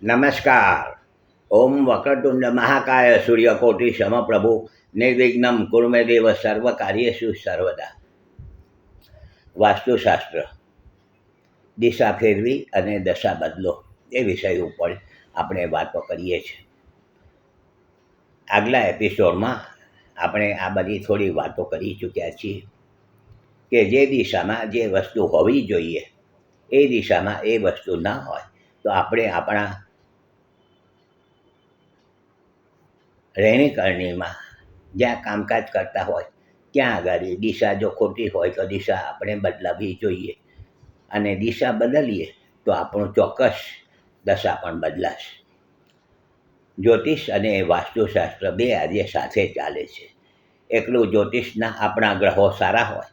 નમસ્કાર. ઓમ વક્રતુંડ મહાકાય સૂર્યકોટિ સમપ્રભુ નિર્વિઘ્નમ કુર્મે દેવ સર્વ કાર્યેષુ સર્વદા. વાસ્તુશાસ્ત્ર, દિશા ફેરવી અને દશા બદલો એ વિષય ઉપર આપણે વાતો કરીએ છીએ. આગલા એપિસોડમાં આપણે આ બધી થોડી વાતો કરી ચૂક્યા છીએ કે જે દિશામાં જે વસ્તુ હોવી જોઈએ એ દિશામાં એ વસ્તુ ના હોય તો આપણે આપણા રહેણીકરણીમાં જ્યાં કામકાજ કરતા હોય ત્યાં આગળ દિશા જો ખોટી હોય તો દિશા આપણે બદલાવવી જોઈએ, અને દિશા બદલીએ તો આપણું ચોક્કસ દશા પણ બદલાશે. જ્યોતિષ અને વાસ્તુશાસ્ત્ર બે આજે સાથે ચાલે છે. એકલું જ્યોતિષના આપણા ગ્રહો સારા હોય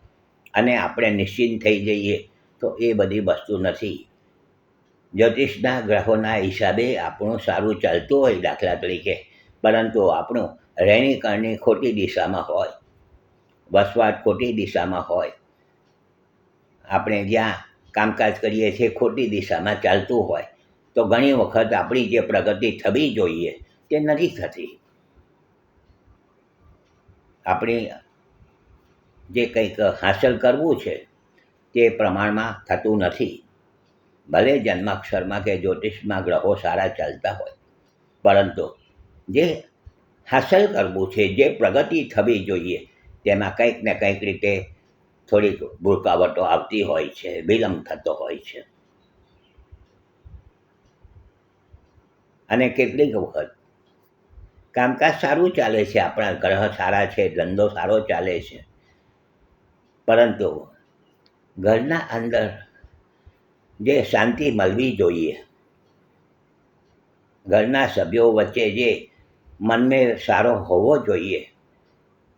અને આપણે નિશ્ચિંત થઈ જઈએ તો એ બધી વસ્તુ નથી. જ્યોતિષના ગ્રહોના હિસાબે આપણું સારું ચાલતું હોય દાખલા તરીકે, પરંતુ આપણું રહેણીકરણી ખોટી દિશામાં હોય, વસવાટ ખોટી દિશામાં હોય, આપણે જ્યાં કામકાજ કરીએ છીએ ખોટી દિશામાં ચાલતું હોય તો ઘણી વખત આપણી જે પ્રગતિ થવી જોઈએ તે નથી થતી. આપણી જે કંઈક હાંસલ કરવું છે તે પ્રમાણમાં થતું નથી. ભલે જન્માક્ષરમાં કે જ્યોતિષમાં ગ્રહો સારા ચાલતા હોય, પરંતુ જે હાંસલ કરવું છે, જે પ્રગતિ થવી જોઈએ તેમાં કંઈક ને કંઈક રીતે થોડીક રૂકાવટો આવતી હોય છે, વિલંબ થતો હોય છે. અને કેટલીક વખત કામકાજ સારું ચાલે છે, આપણા ગ્રહ સારા છે, ધંધો સારો ચાલે છે, પરંતુ ઘરના અંદર જે શાંતિ મળવી જોઈએ, ઘરના સભ્યો વચ્ચે જે મનમેળ સારો હોવો જોઈએ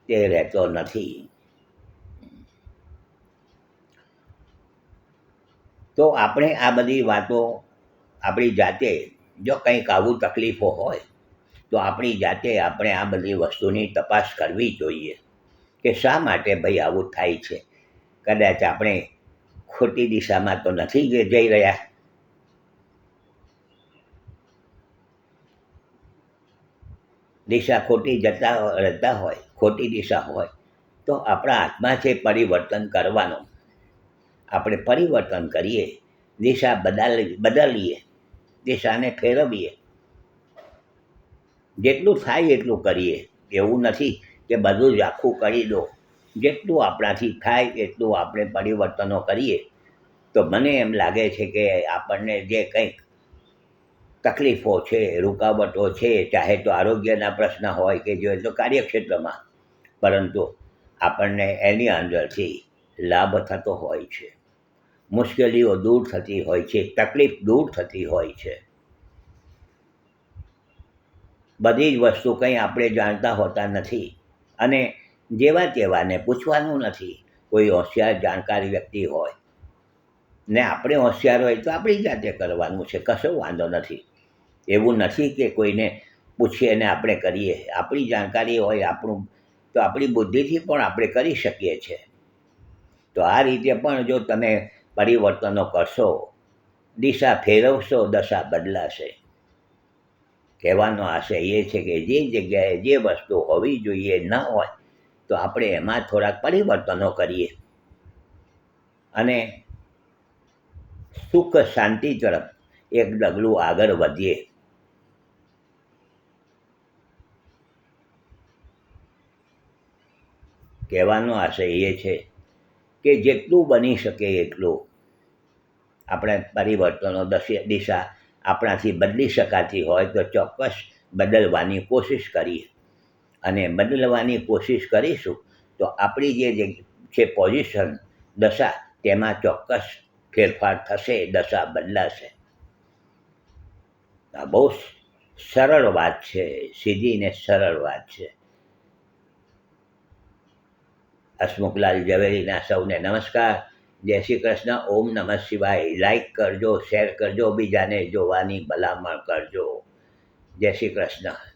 તે રહેતો નથી. તો આપણે આ બધી વાતો આપણી જાતે, જો કંઈક આવું તકલીફો હોય તો આપણી જાતે આપણે આ બધી વસ્તુની તપાસ કરવી જોઈએ કે શા માટે ભાઈ આવું થાય છે. કદાચ આપણે ખોટી દિશામાં તો નથી જઈ રહ્યા. દિશા ખોટી રહેતા હોય, ખોટી દિશા હોય તો આપણા હાથમાં છે પરિવર્તન કરવાનું. આપણે પરિવર્તન કરીએ, દિશા બદલીએ, દિશાને ફેરવીએ, જેટલું થાય એટલું કરીએ. એવું નથી કે બધું જ આખું કરી દો. જેટલું આપણાથી થાય એટલું આપણે પરિવર્તનો કરીએ તો મને એમ લાગે છે કે આપણને જે કંઈક તકલીફો છે, રૂકાવટો છે, ચાહે તો આરોગ્યના પ્રશ્ન હોય કે જો તો કાર્યક્ષેત્રમાં, પરંતુ આપણને એની અંદરથી લાભ થતો હોય છે, મુશ્કેલીઓ દૂર થતી હોય છે, તકલીફ દૂર થતી હોય છે. બધી જ વસ્તુ કંઈ આપણે જાણતા હોતા નથી, અને જેવા તેવાને પૂછવાનું નથી. કોઈ હોશિયાર જાણકાર વ્યક્તિ હોય ને આપણે હોશિયાર હોય તો આપણી જાતે કરવાનું છે, કશો વાંધો નથી. એવું નથી કે કોઈને પૂછીએ ને આપણે કરીએ. આપણી જાણકારી હોય તો આપણી બુદ્ધિથી પણ આપણે કરી શકીએ છીએ. તો આ રીતે પણ જો તમે પરિવર્તનો કરશો, દિશા ફેરવશો, દશા બદલાશે. કહેવાનો આશય એ છે કે જે જગ્યાએ જે વસ્તુ હોવી જોઈએ ન હોય તો આપણે એમાં થોડાક પરિવર્તનો કરીએ અને સુખ શાંતિ તરફ એક ડગલું આગળ વધીએ. કહેવાનો આશય એ છે કે જેટલું બની શકે એટલું આપણે પરિવર્તનો દિશા આપણાથી બદલી શકાતી હોય તો ચોક્કસ બદલવાની કોશિશ કરીએ, અને બદલવાની કોશિશ કરીશું તો આપણી જે છે પોઝિશન, દશા, તેમાં ચોક્કસ ફેરફાર થશે, દશા બદલાશે. આ બહુ સરળ વાત છે, સીધી ને સરળ વાત છે. હસમુખલાલ ઝવેરીના સૌને નમસ્કાર. જય શ્રી કૃષ્ણ. ઓમ નમઃ શિવાય. લાઈક કરજો, શેર કરજો, બીજાને જોવાની ભલામણ કરજો. જય શ્રી કૃષ્ણ.